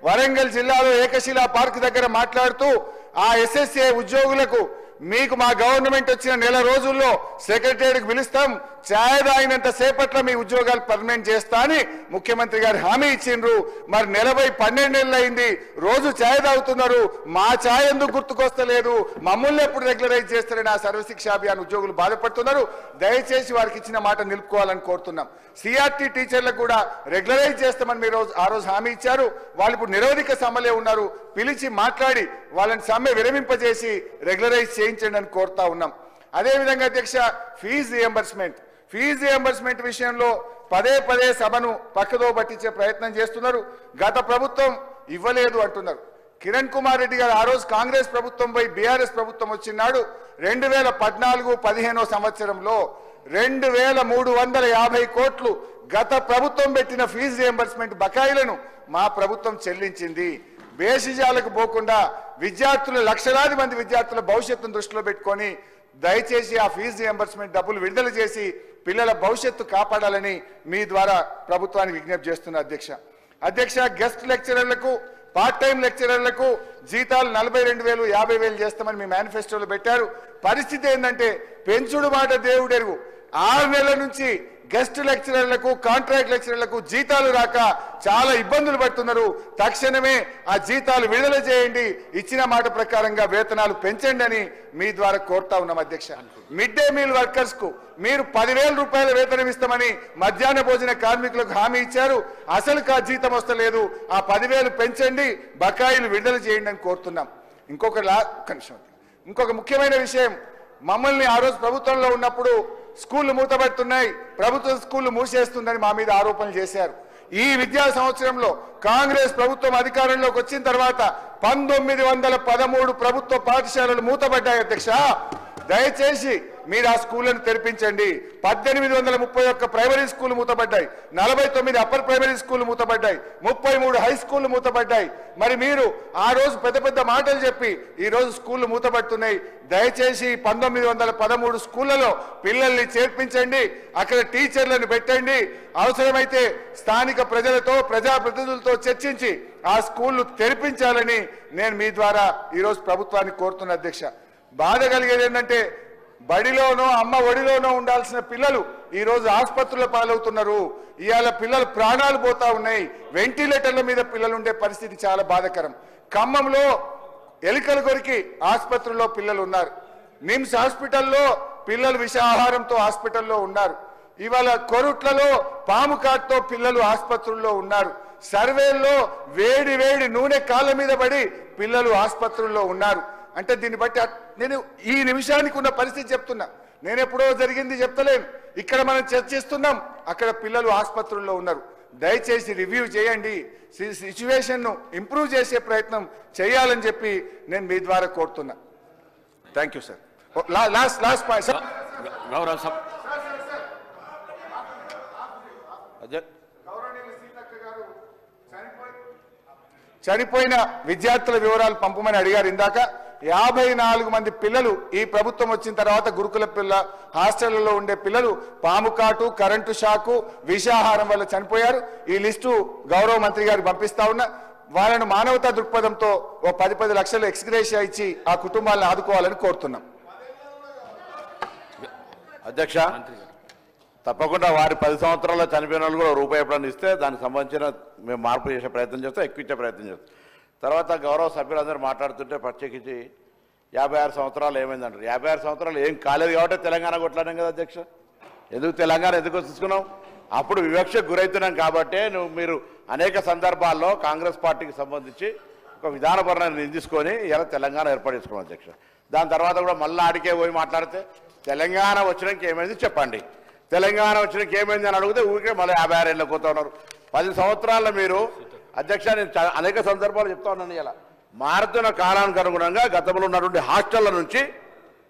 వరంగల్ జిల్లాలో ఏకశిలా పార్క్ దగ్గర మాట్లాడుతూ ఆ ఎస్ఎస్ఏ ఉద్యోగులకు మీకు మా గవర్నమెంట్ వచ్చిన నెల రోజుల్లో సెక్రటరీకి పిలుస్తాం, ఛాయ్ తాగినంత సేపట్లో మీ ఉద్యోగాలు పర్మనెంట్ చేస్తా అని ముఖ్యమంత్రి గారు హామీ ఇచ్చిండ్రు. మరి 12 నెలలు అయింది, రోజు ఛాయ్ తాగుతున్నారు. మా ఛాయ్ ఎందుకు గుర్తుకొస్తలేదు, మమ్మల్ని ఎప్పుడు రెగ్యులరైజ్ చేస్తారని ఆ సర్వశిక్ష అభియాన్ ఉద్యోగులు బాధపడుతున్నారు. దయచేసి వారికి ఇచ్చిన మాట నిలుపుకోవాలని కోరుతున్నాం. సిఆర్టీ టీచర్లకు కూడా రెగ్యులరైజ్ చేస్తామని మీరు ఆ రోజు హామీ ఇచ్చారు. వాళ్ళు ఇప్పుడు నిరోధిక సమ్మెలో ఉన్నారు. పిలిచి మాట్లాడి వాళ్ళని సమ్మె విరమింపజేసి రెగ్యులరైజ్ చేయించండి అని కోరుతా ఉన్నాం. అదేవిధంగా అధ్యక్ష, ఫీజు రియంబర్స్మెంట్ విషయంలో పదే సభను పక్కదో పట్టించే ప్రయత్నం చేస్తున్నారు. గత ప్రభుత్వం ఇవ్వలేదు అంటున్నారు. కిరణ్ కుమార్ రెడ్డి గారు ఆ రోజు కాంగ్రెస్ ప్రభుత్వం పోయి బీఆర్ఎస్ ప్రభుత్వం వచ్చినాడు 2014-15 సంవత్సరంలో 2,350 కోట్లు గత ప్రభుత్వం పెట్టిన ఫీజు రియంబర్స్మెంట్ బకాయిలను మా ప్రభుత్వం చెల్లించింది. బేసిజాలకు పోకుండా విద్యార్థులు, లక్షలాది మంది విద్యార్థుల భవిష్యత్తును దృష్టిలో పెట్టుకొని దయచేసి ఆ ఫీజు రియంబర్స్మెంట్ డబ్బులు విడుదల చేసి పిల్లల భవిష్యత్తు కాపాడాలని మీ ద్వారా ప్రభుత్వానికి విజ్ఞప్తి చేస్తున్న అధ్యక్ష, గెస్ట్ లెక్చరర్లకు, పార్ట్ టైం లెక్చరర్లకు జీతాలు 42,000, 50,000 చేస్తామని మీ మేనిఫెస్టోలో పెట్టారు. పరిస్థితి ఏంటంటే పెంచుడు మాట దేవుడెరుగు. 6 నెలల నుంచి గెస్ట్ లెక్చరర్లకు, కాంట్రాక్ట్ లెక్చరర్లకు జీతాలు రాక చాలా ఇబ్బందులు పడుతున్నారు. తక్షణమే ఆ జీతాలు విడుదల చేయండి, ఇచ్చిన మాట ప్రకారంగా వేతనాలు పెంచండి అని మీ ద్వారా కోరుతా ఉన్నాం అధ్యక్ష. మిడ్ డే మీల్ వర్కర్స్ కు మీరు 10,000 రూపాయల వేతనం ఇస్తామని మధ్యాహ్న భోజన కార్మికులకు హామీ ఇచ్చారు. అసలు జీతం వస్తలేదు. ఆ 10,000 పెంచండి, బకాయిలు విడుదల చేయండి అని కోరుతున్నాం. ఇంకొక ముఖ్యమైన విషయం, మమ్మల్ని ఆ రోజు ప్రభుత్వంలో ఉన్నప్పుడు స్కూళ్లు మూతబడుతున్నాయి, ప్రభుత్వ స్కూళ్లు మూసేస్తుందని మా మీద ఆరోపణలు చేశారు. ఈ విద్యా సంవత్సరంలో కాంగ్రెస్ ప్రభుత్వం అధికారంలోకి వచ్చిన తర్వాత 1913 ప్రభుత్వ పాఠశాలలు మూతబడ్డాయి అధ్యక్ష. దయచేసి మీరు ఆ స్కూళ్లను తెరిపించండి. 1831 ప్రైమరీ స్కూల్ మూతబడ్డాయి, 49 అప్పర్ ప్రైమరీ స్కూల్ మూతబడ్డాయి, 33 హై స్కూల్ మూతబడ్డాయి. మరి మీరు ఆ రోజు పెద్ద మాటలు చెప్పి ఈ రోజు స్కూళ్లు మూతబడుతున్నాయి. దయచేసి 1913 స్కూళ్లలో పిల్లల్ని చేర్పించండి, అక్కడ టీచర్లను పెట్టండి. అవసరమైతే స్థానిక ప్రజలతో, ప్రజాప్రతినిధులతో చర్చించి ఆ స్కూళ్లు తెరిపించాలని నేను మీ ద్వారా ఈరోజు ప్రభుత్వాన్ని కోరుతున్న అధ్యక్ష. బాధ కలిగేది ఏంటంటే బడిలోనో అమ్మ ఒడిలోనో ఉండాల్సిన పిల్లలు ఈ రోజు ఆసుపత్రుల పాలవుతున్నారు. ఇవాళ పిల్లలు ప్రాణాలు పోతా ఉన్నాయి. వెంటిలేటర్ల మీద పిల్లలు ఉండే పరిస్థితి చాలా బాధాకరం. ఖమ్మంలో ఎలుకలు కొరికి ఆసుపత్రుల్లో పిల్లలు ఉన్నారు. నిమ్స్ హాస్పిటల్లో పిల్లలు విషాహారంతో హాస్పిటల్లో ఉన్నారు. ఇవాళ కొరుట్లలో పాము కాటుతో పిల్లలు ఆసుపత్రుల్లో ఉన్నారు. సర్వేల్లో వేడి నూనె కాళ్ళ మీద పడి పిల్లలు ఆసుపత్రుల్లో ఉన్నారు. అంటే దీన్ని బట్టి నేను ఈ నిమిషానికి ఉన్న పరిస్థితి చెప్తున్నా. నేను ఎప్పుడో జరిగింది చెప్తలేను. ఇక్కడ మనం చర్చిస్తున్నాం, అక్కడ పిల్లలు ఆసుపత్రుల్లో ఉన్నారు. దయచేసి రివ్యూ చేయండి, సిచ్యువేషన్ను ఇంప్రూవ్ చేసే ప్రయత్నం చేయాలని చెప్పి నేను మీ ద్వారా కోరుతున్నా. Thank you sir. Last point sir. గౌరవనీయులు సీతక్క గారు చనిపోయిన విద్యార్థుల వివరాలు పంపమని అడిగారు ఇందాక. 54 మంది పిల్లలు ఈ ప్రభుత్వం వచ్చిన తర్వాత గురుకుల హాస్టళ్లలో ఉండే పిల్లలు పాము కాటు, కరెంటు షాకు, విషాహారం వల్ల చనిపోయారు. ఈ లిస్టు గౌరవ మంత్రి గారికి పంపిస్తా ఉన్నా. వాళ్ళను మానవతా దృక్పథంతో ఓ 10 లక్షలు ఎక్స్గ్రేషియా ఇచ్చి ఆ కుటుంబాలను ఆదుకోవాలని కోరుతున్నాం. అధ్యక్ష, తప్పకుండా వారి 10 సంవత్సరాల్లో చనిపోయిన వాళ్ళు కూడా రూపాయి ఎప్పుడన్నా ఇస్తే దానికి సంబంధించిన మేము మార్పు చేసే ప్రయత్నం చేస్తాం, ఎక్కువ ఇచ్చే ప్రయత్నం చేస్తాం. తర్వాత గౌరవ సభ్యులందరూ మాట్లాడుతుంటే ప్రత్యేకించి 56 సంవత్సరాలు ఏమైందంటారు. 56 సంవత్సరాలు ఏం కాలేదు కాబట్టి తెలంగాణ కొట్లాడాం కదా అధ్యక్ష. ఎందుకు తెలంగాణ ఎందుకు తీసుకున్నాం? అప్పుడు వివక్షకు గురవుతున్నాం కాబట్టే మీరు అనేక సందర్భాల్లో కాంగ్రెస్ పార్టీకి సంబంధించి ఒక విధానపరమైన తీసుకొని ఇలా తెలంగాణ ఏర్పాటు చేసుకున్నాం అధ్యక్ష. దాని తర్వాత కూడా మళ్ళీ ఆడికే పోయి మాట్లాడితే తెలంగాణ వచ్చినాక ఏమైంది చెప్పండి, తెలంగాణ వచ్చినాక ఏమైంది అని అడిగితే ఊరికే మళ్ళీ 56 ఏళ్ళకి పోతా ఉన్నారు. 10 సంవత్సరాల్లో మీరు అధ్యక్ష, నేను అనేక సందర్భాలు చెప్తా ఉన్నాను. ఇలా మారుతున్న కాలానికి అనుగుణంగా గతంలో ఉన్నటువంటి హాస్టళ్ల నుంచి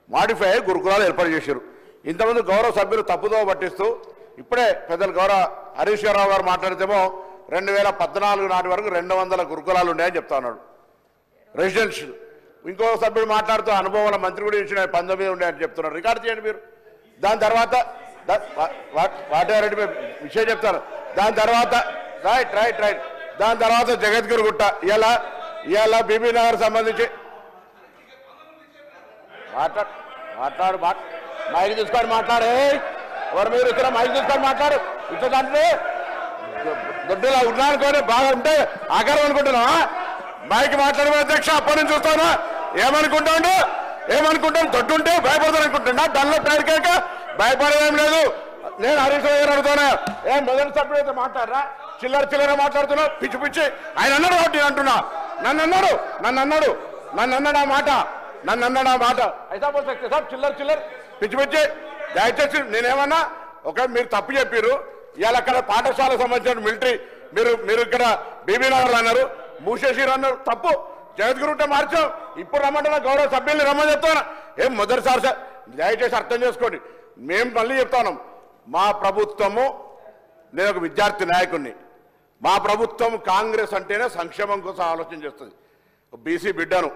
మాడిఫై అయ్యి గురుకులాలు ఏర్పాటు చేశారు. ఇంతమంది గౌరవ సభ్యులు తప్పుదో పట్టిస్తూ ఇప్పుడే పెద్దలు గౌరవ హరీష్ రావు గారు మాట్లాడితేమో 2014 నాటి వరకు 200 గురుకులాలు ఉన్నాయని చెప్తా ఉన్నాడు రెసిడెన్షియల్. ఇంకో సభ్యుడు మాట్లాడుతూ అనుభవాల మంత్రి కూడా ఇచ్చిన 19 ఉన్నాయని చెప్తున్నారు. రికార్డు చేయండి మీరు. దాని తర్వాత వాటారెడ్డి విషయం చెప్తారు. దాని తర్వాత రైట్ దాని తర్వాత జగద్గిరి గుట్ట ఇవాళ బీబీ నగర్ సంబంధించి మాట్లాడు మైక్ తీసుకొని మాట్లాడే ఎవరు మీరు ఇక్కడ మైక్ తీసుకొని మాట్లాడు. ఇట్లా దాంట్లో దొడ్డులా ఉన్నానుకోని బాగా ఉంటే ఆకారం అనుకుంటున్నావా? మైక్ మాట్లాడే అధ్యక్ష అప్పటి నుంచి చూస్తాను. ఏమనుకుంటాను దొడ్డు ఉంటే భయపడతాను అనుకుంటున్నా. దానిలో పేరుకేక భయపడేదేం లేదు. నేను హరీష్ రావు గారు అడుగుతాను, ఏం మొదటి సభ్యుడు అయితే మాట్లాడరా? చిల్లర మాట్లాడుతున్నా పిచ్చి ఆయన అన్నాడు కాబట్టి నేను అంటున్నా. నన్ను అన్నాడు ఆ మాట అయితే సార్ చిల్లర పిచ్చి దయచేసి నేనేమన్నా మీరు తప్పు చెప్పారు. ఇవాళ అక్కడ పాఠశాలకు సంబంధించిన మిలిటరీ మీరు ఇక్కడ బీబీ నగర్లు అన్నారు, మూసేసిరు అన్నారు. తప్పు. జగద్గిరి ఉంటే మార్చాం. ఇప్పుడు రమ్మంటున్నా గౌరవ సభ్యుల్ని రమ్మని చెప్తాను. ఏం మొదటిసారి సార్ దయచేసి అర్థం చేసుకోండి. మేము మళ్ళీ చెప్తాను, మా ప్రభుత్వము, నేను ఒక విద్యార్థి నాయకుడిని, మా ప్రభుత్వం కాంగ్రెస్ అంటేనే సంక్షేమం కోసం ఆలోచన చేస్తుంది. బీసీ బిడ్డను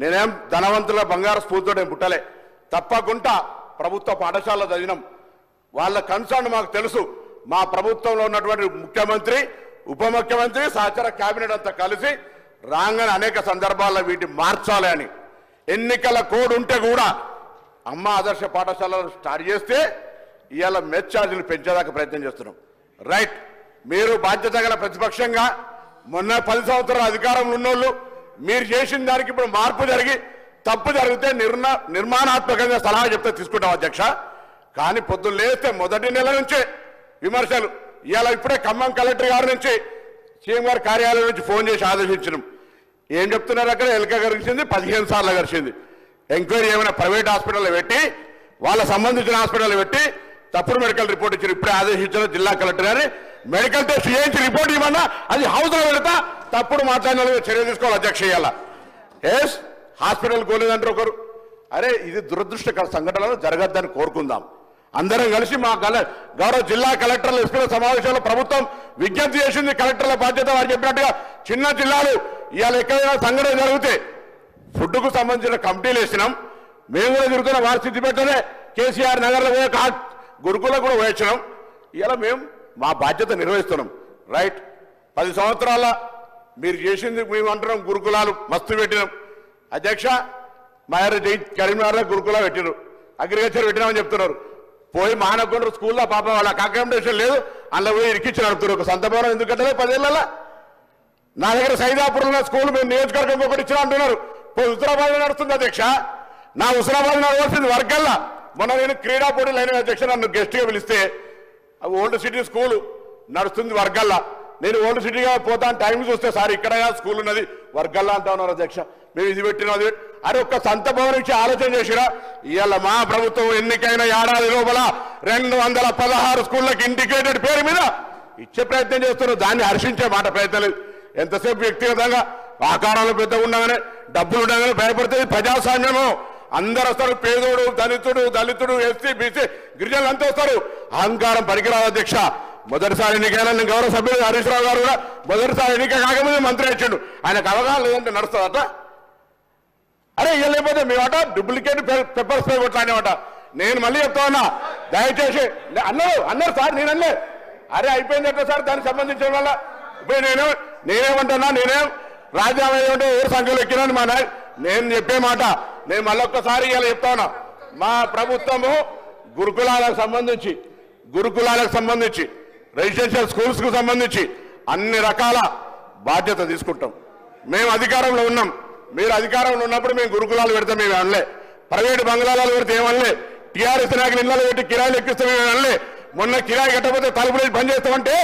నేనేం ధనవంతుల బంగారు స్ఫూర్తితో నేను పుట్టలే. తప్పకుండా ప్రభుత్వ పాఠశాలలో చదివినాం. వాళ్ళ కన్సర్న్ మాకు తెలుసు. మా ప్రభుత్వంలో ఉన్నటువంటి ముఖ్యమంత్రి, ఉప ముఖ్యమంత్రి, సహచర కేబినెట్ అంతా కలిసి రాగానే అనేక సందర్భాల్లో వీటిని మార్చాలి అని ఎన్నికల కోడ్ ఉంటే కూడా అమ్మ ఆదర్శ పాఠశాలను స్టార్ట్ చేస్తే ఇవాళ మెస్ ఛార్జీలు పెంచేదాకా ప్రయత్నం చేస్తున్నాం. రైట్. మీరు బాధ్యత గల ప్రతిపక్షంగా మొన్న 10 సంవత్సరాల అధికారంలో ఉన్నోళ్ళు మీరు చేసిన దానికి ఇప్పుడు మార్పు జరిగి తప్పు జరిగితే నిర్మాణాత్మకంగా సలహా చెప్తే తీసుకుంటాం అధ్యక్ష. కానీ పొద్దున్న లేస్తే మొదటి నెల నుంచే విమర్శలు. ఇవాళ ఇప్పుడే ఖమ్మం కలెక్టర్ గారి నుంచి సీఎం గారి కార్యాలయం నుంచి ఫోన్ చేసి ఆదేశించినాం. ఏం చెప్తున్నారు అక్కడ? ఎలుక గరిచింది 15 సార్లు గరిచింది. ఎంక్వైరీ ఏమైనా ప్రైవేట్ హాస్పిటల్లో పెట్టి వాళ్ళ సంబంధించిన హాస్పిటల్లో పెట్టి తప్పుడు మెడికల్ రిపోర్ట్ ఇచ్చారు. ఇప్పుడే ఆదేశించిన జిల్లా కలెక్టర్ గారి మెడికల్ టెస్ట్ చేయించి రిపోర్ట్ ఇవ్వమన్నా అది హౌస్లో పెడతా తప్పుడు మాట్లాడిన చర్య తీసుకోవాలి అధ్యక్ష. ఇవాళ ఎస్ హాస్పిటల్ కోలేదంటారు ఒకరు. అరే ఇది దురదృష్టకర సంఘటనలు జరగద్దని కోరుకుందాం. అందరం కలిసి మా గౌరవ జిల్లా కలెక్టర్ల ఎస్పీల సమావేశంలో ప్రభుత్వం విజ్ఞప్తి చేసింది. కలెక్టర్ల బాధ్యత వారు చెప్పినట్టుగా చిన్న జిల్లాలు ఇవాళ ఎక్కడైనా సంఘటన జరిగితే ఫుడ్కు సంబంధించిన కమిటీలు వేసినాం. మేము కూడా తిరుగుతున్న వారి స్థితి పెట్టనే కేసీఆర్ నగర్లో పోయే గురుకులకు కూడా వేసినాం. ఇలా మేము మా బాధ్యత నిర్వహిస్తున్నాం. రైట్. 10 సంవత్సరాల మీరు చేసింది మేము అంటున్నాం. గురుకులాలు మస్తు పెట్టినాం అధ్యక్ష. కరీంనగర్లో గురుకులా పెట్టినారు, అగ్రికల్చర్ పెట్టినామని చెప్తున్నారు. పోయి మానకొండ స్కూల్లో పాప వాళ్ళకి అకామిడేషన్ లేదు, అందులో పోయి ఇరికిచ్చి నడుపుతున్నారు. ఒక సంత భవనం ఎందుకు కట్టలేదు 10 ఏళ్ళ? నా దగ్గర సైదాపూర్లో స్కూల్ మేము నియోజకవర్గం ఒకటి ఇచ్చినా అంటున్నారు. పోయి హుజరాబాద్ నడుస్తుంది అధ్యక్ష. నా హుజరాబాద్ నడవలసింది వర్గల్లా. మొన్న నేను క్రీడా పోటీలు అయిన అధ్యక్ష నన్ను గెస్ట్గా పిలిస్తే ఓల్డ్ సిటీ స్కూల్ నడుస్తుంది వర్గల్లా. నేను ఓల్డ్ సిటీగా పోతాను టైం చూస్తే సార్ ఇక్కడ స్కూల్ ఉన్నది వర్గల్లా అంటా ఉన్నారు అధ్యక్ష. మేము ఇది పెట్టినది అరే ఒక్క సంత భవనం ఇచ్చి ఆలోచన చేసిరా. ఇవాళ మా ప్రభుత్వం ఎన్నికైన ఏడాది లోపల 216 స్కూళ్ళకి ఇంటిగ్రేటెడ్ పేరు మీద ఇచ్చే ప్రయత్నం చేస్తున్నారు. దాన్ని హర్షించే మాట ప్రయత్నం లేదు. ఎంతసేపు వ్యక్తిగతంగా ఆకారాలు పెద్ద ఉండగానే డబ్బులు ఉండగానే భయపడుతుంది. ప్రజాస్వామ్యము అందరు వస్తారు. పేదోడు, దళితుడు, ఎస్సీ, బీసీ, గిరిజనులు అంతా వస్తారు. అహంకారం పనికిరాదు అధ్యక్ష. మొదటిసారి ఎన్నికైన నేను గౌరవ సభ్యులు హరీష్ రావు గారు కూడా మొదటిసారి ఎన్నిక కాకముందే మంత్రి ఇచ్చిండు. ఆయనకు అవగాహన లేదంటే నడుస్తుందట. అరే ఇయ్య లేకపోతే మేమట డూప్లికేట్ పెప్పర్ స్ప్రే కొట్లానేమాట. నేను మళ్ళీ చెప్తా ఉన్నా, దయచేసి అన్నారు సార్, నేను అనలే. అరే అయిపోయిందట సార్, దానికి సంబంధించిన వల్ల ఇప్పుడు నేనేమంటున్నా, నేనేం రాజ్యాంగం ఏమంటే ఎవరు సంఖ్యలో ఎక్కినాను మా నేను చెప్పే మాట నేను మళ్ళొక్కసారి ఇలా చెప్తా ఉన్నా. మా ప్రభుత్వము గురుకులాలకు సంబంధించి రెసిడెన్షియల్ స్కూల్స్ కు సంబంధించి అన్ని రకాల బాధ్యత తీసుకుంటాం. మేము అధికారంలో ఉన్నాం, మీరు అధికారంలో ఉన్నప్పుడు మేము గురుకులాలు పెడతాం, మేము అనలే. ప్రైవేటు బంగ్లాలు పెడితే ఏమనలే. టీఆర్ఎస్ నాయకులు ఇళ్ళలో పెట్టి కిరాయిలు ఎక్కిస్తాం, మేము అనలే. మొన్న కిరాయి కట్టకపోతే తలుపులు బంద్ చేస్తామంటే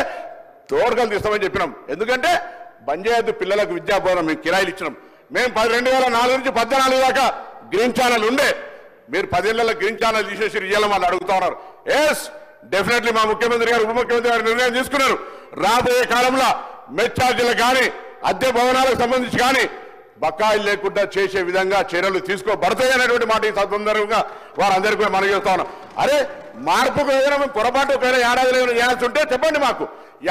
తోడుకలు తీస్తామని చెప్పినాం. ఎందుకంటే బంద్ చేయొద్దు, పిల్లలకు విద్యాబోధన మేము కిరాయిలు ఇచ్చినాం. మేము 2004 నుంచి 14 దాకా గ్రీన్ ఛానల్ ఉండే, మీరు 10 ఏళ్లలో గ్రీన్ ఛానల్ తీసేసి ఇయ్యాలని వాళ్ళు అడుగుతా ఉన్నారు. ఎస్ డెఫినెట్లీ మా ముఖ్యమంత్రి గారు ఉప ముఖ్యమంత్రి గారు నిర్ణయం తీసుకున్నారు. రాబోయే కాలంలో మెచ్ ఛార్జీలకు కానీ అద్దె భవనాలకు సంబంధించి కానీ బకాయిలు లేకుండా చేసే విధంగా చర్యలు తీసుకోబడతాయి అనేటువంటి మాట ఈ సందర్భంగా వారందరికీ మనం చేస్తా ఉన్నాం. అరే మార్పుకు ఏదైనా పొరపాటు ఒకవేళ ఏడాదిలో ఏమైనా చేయాల్సి ఉంటే చెప్పండి, మాకు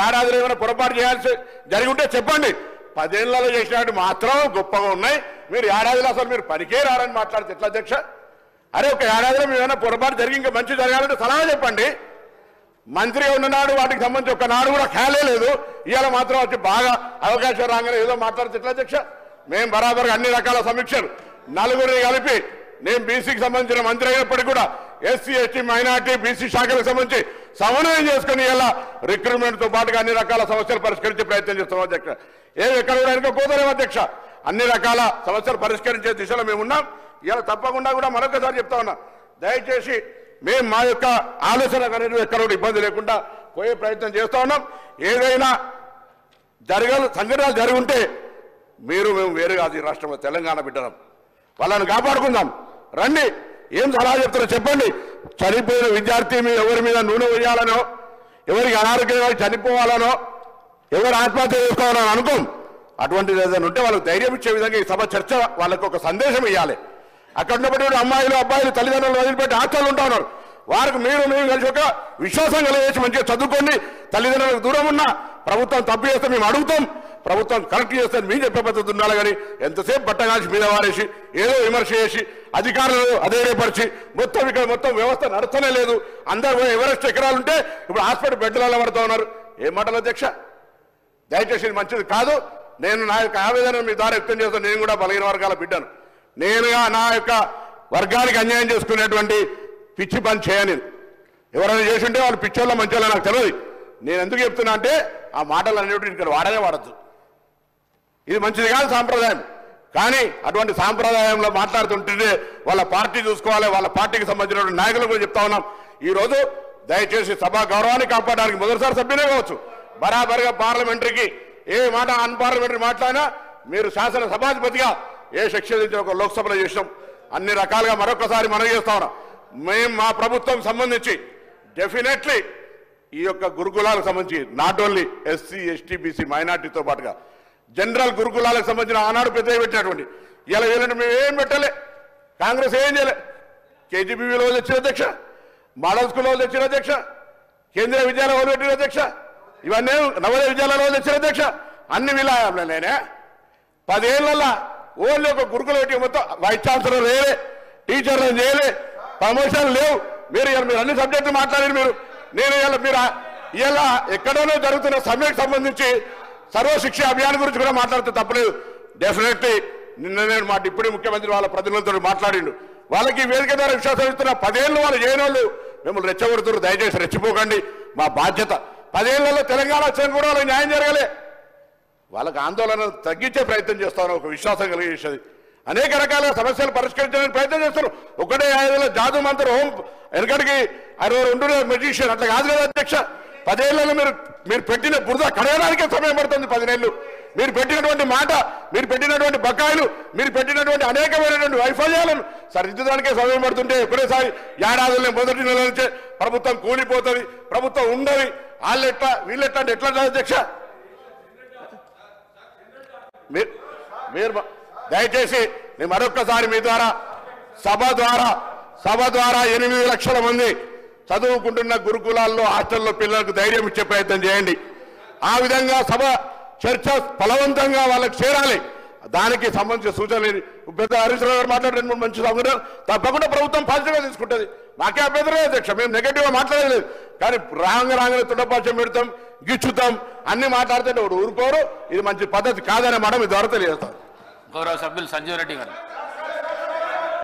ఏడాదిలో ఏమైనా పొరపాటు చేయాల్సి జరిగి ఉంటే చెప్పండి. 10 ఏళ్లలో చేసినట్టు మాత్రం గొప్పగా ఉన్నాయి, మీరు ఏడాదిలో అసలు మీరు పనికే రారని మాట్లాడితే ఎట్లా అధ్యక్ష? అరే ఒక ఏడాదిలో మీరు ఏమైనా పొరపాటు జరిగి ఇంకా మంచి జరగాలంటే సలహా చెప్పండి. మంత్రిగా ఉన్ననాడు వాటికి సంబంధించి ఒక నాడు కూడా ఖాళీ లేదు, ఇవాళ మాత్రం వచ్చి బాగా అవకాశం రాగానే ఏదో మాట్లాడితే ఎట్లా అధ్యక్ష? మేము బరాబర్గా అన్ని రకాల సమీక్షలు నలుగురిని కలిపి, నేను బీసీకి సంబంధించిన మంత్రి అయినప్పటికీ కూడా ఎస్సీ ఎస్టీ మైనార్టీ బీసీ శాఖలకు సంబంధించి సమన్వయం చేసుకుని ఇలా రిక్రూట్మెంట్తో పాటుగా అన్ని రకాల సమస్యలు పరిష్కరించే ప్రయత్నం చేస్తాం అధ్యక్ష. ఎక్కడ కూడా వెనుక పోతారేమో అధ్యక్ష, అన్ని రకాల సమస్యలు పరిష్కరించే దిశలో మేము ఉన్నాం. ఇలా తప్పకుండా కూడా మరొకసారి చెప్తా ఉన్నా, దయచేసి మేము మా యొక్క ఆలోచన అనేది ఎక్కడ కూడా ఇబ్బంది లేకుండా పోయే ప్రయత్నం చేస్తూ ఉన్నాం. ఏదైనా సంఘటనలు జరిగి ఉంటే మీరు మేము వేరు కాదు, ఈ రాష్ట్రంలో తెలంగాణ బిడ్డలం, వాళ్ళని కాపాడుకుందాం. రండి, ఏం సలహా చెప్తారో చెప్పండి. చనిపోయిన విద్యార్థి మీద ఎవరి మీద నూనె వేయాలనో, ఎవరికి అనారోగ్యంగా చనిపోవాలనో, ఎవరు ఆత్మహత్య చేసుకోవాలని అనుకోం. అటువంటిది ఏదైనా ఉంటే వాళ్ళకి ధైర్యం ఇచ్చే విధంగా ఈ సభ చర్చ వాళ్ళకు ఒక సందేశం ఇవ్వాలి. అక్కడ ఉన్నప్పుడు అమ్మాయిలు అబ్బాయిలు తల్లిదండ్రులు వదిలిపెట్టి హాస్టల్ ఉంటా ఉన్నారు, వారికి మీరు కలిసి ఒక విశ్వాసం కలిగేసి మంచిగా చదువుకోండి. తల్లిదండ్రులకు దూరం ఉన్న ప్రభుత్వం తప్పు చేస్తే మేము అడుగుతాం, ప్రభుత్వం కరెక్ట్ చేస్తే మేము చెప్పే పద్ధతి ఉండాలి. కానీ ఎంతసేపు బట్టగాల్చి మీద వారేసి ఏదో విమర్శ చేసి అధికారులు అధైర్యపరిచి మొత్తం వ్యవస్థ నడుస్తూనే లేదు. అందరూ ఎవరెస్ట్ ఎకరాలు ఉంటే ఇప్పుడు హాస్పిటల్ బెడ్లలో పడుతూ ఉన్నారు. ఏం మాటలు అధ్యక్ష? దయచేసి మంచిది కాదు. నేను నా యొక్క ఆవేదన మీ ద్వారా వ్యక్తం చేస్తాను. నేను కూడా బలహీన వర్గాల బిడ్డను. నేనుగా నా యొక్క వర్గానికి అన్యాయం చేసుకునేటువంటి పిచ్చి పని చేయని, ఎవరైనా చేసి ఉంటే వాళ్ళు పిచ్చోళ్ళ మంచోళ్ళ నాకు తెలియదు. నేను ఎందుకు చెప్తున్నా అంటే ఆ మాటలు అనేవి ఇక్కడ వాడద్దు, ఇది మంచిది కాదు సాంప్రదాయం. కానీ అటువంటి సాంప్రదాయంలో మాట్లాడుతుంటే వాళ్ళ పార్టీ చూసుకోవాలి, వాళ్ళ పార్టీకి సంబంధించిన నాయకులు కూడా చెప్తా ఉన్నాం. ఈరోజు దయచేసి సభా గౌరవాన్ని కాపాడడానికి మొదటిసారి సభ్యునే కావచ్చు, బరాబర్గా పార్లమెంటరీకి ఏ మాట అన్పార్లమెంటరీ మాట్లాడినా మీరు శాసన సభాధిపతిగా ఏ శిక్ష ఒక లోక్సభలో చేసినాం. అన్ని రకాలుగా మరొకసారి మనం చేస్తా ఉన్నాం. మేము మా ప్రభుత్వం సంబంధించి డెఫినెట్లీ ఈ యొక్క గురుకులాలకు సంబంధించి not only SC ST BC మైనార్టీతో పాటుగా జనరల్ గురుకులాలకు సంబంధించిన ఆనాడు పెద్ద పెట్టినటువంటి ఇలా వీళ్ళని మేము ఏం పెట్టలే, కాంగ్రెస్ ఏం చేయలే. కేజీబీవీలో తెచ్చిన అధ్యక్ష, మోడల్ స్కూల్లో తెచ్చిన అధ్యక్ష, కేంద్రీయ విద్యాలయంలో పెట్టిన అధ్యక్ష, ఇవన్నీ నవోదయ విద్యాలయంలో తెచ్చిన అధ్యక్ష, అన్ని విలాయంలో నేనే 10 ఏళ్లలో ఓన్లీ ఒక గురుకుల పెట్టి మొత్తం వైస్ ఛాన్సలర్ లేలే, టీచర్లు చేయలే, ప్రమోషన్లు లేవు. మీరు అన్ని సబ్జెక్టులు మాట్లాడారు. నేను ఇలా ఎక్కడైనా జరుగుతున్న సమ్మెకు సంబంధించి సర్వశిక్ష అభియాన్ గురించి కూడా మాట్లాడితే తప్పలేదు. డెఫినెట్లీ నేను మా డిప్యూటీ ముఖ్యమంత్రి వాళ్ళ ప్రతినిధులతో మాట్లాడిండు. వాళ్ళకి వేదిక ద్వారా విశ్వాసం ఇస్తున్న 10 ఏళ్ళు వాళ్ళు చేయని వాళ్ళు మిమ్మల్ని రెచ్చగొడుతున్నారు. దయచేసి రెచ్చిపోకండి, మా బాధ్యత. 10 ఏళ్లలో తెలంగాణ వచ్చిన కూడా వాళ్ళకి న్యాయం జరగలే. వాళ్ళకి ఆందోళన తగ్గించే ప్రయత్నం చేస్తాను, ఒక విశ్వాసం కలిగేసేది. అనేక రకాల సమస్యలు పరిష్కరించడానికి ప్రయత్నం చేస్తారు. ఒకటే 5 ఏళ్ళ జాదు మంత్రి హోం వెనకడికి 62 మెజిషియన్ అట్లా కాదు కదా అధ్యక్ష. 10 ఏళ్లలో మీరు పెట్టిన బురద కడగడానికే సమయం పడుతుంది. 10 నెలలు మీరు పెట్టినటువంటి మాట, మీరు పెట్టినటువంటి బకాయిలు, మీరు పెట్టినటువంటి అనేకమైనటువంటి వైఫల్యాలను సరిదిద్దడానికే సమయం పడుతుంటే ఒకటేసారి ఏడాదులనే మొదటి నెల నుంచే ప్రభుత్వం కూలిపోతుంది, ప్రభుత్వం ఉండదు, వాళ్ళెట్లా వీళ్ళెట్లా అంటే ఎట్లా అధ్యక్ష? మీరు దయచేసి నేను మరొక్కసారి మీ ద్వారా సభ ద్వారా 8 లక్షల మంది చదువుకుంటున్న గురుకులాల్లో హాస్టల్లో పిల్లలకు ధైర్యం ఇచ్చే ప్రయత్నం చేయండి. ఆ విధంగా సభ చర్చ ఫలవంతంగా వాళ్ళకి చేరాలి. దానికి సంబంధించిన సూచనలు పెద్ద హరీష్ రావు గారు మాట్లాడే మంచి సంఘటన తప్పకుండా ప్రభుత్వం పాజిటివ్గా తీసుకుంటుంది. నాకే అభ్యంతరం లేదు అధ్యక్ష, మేము నెగటివ్గా మాట్లాడలేదు. కానీ రాగానే తుండపాచం పెడతాం, గిచ్చుతాం, అన్ని మాట్లాడితే ఊరుకోరు. ఇది మంచి పద్ధతి కాదనే మాట మీ ద్వారా తెలియజేస్తాం. గౌరవ సభ్యులు సంజీవ్ రెడ్డి గారు.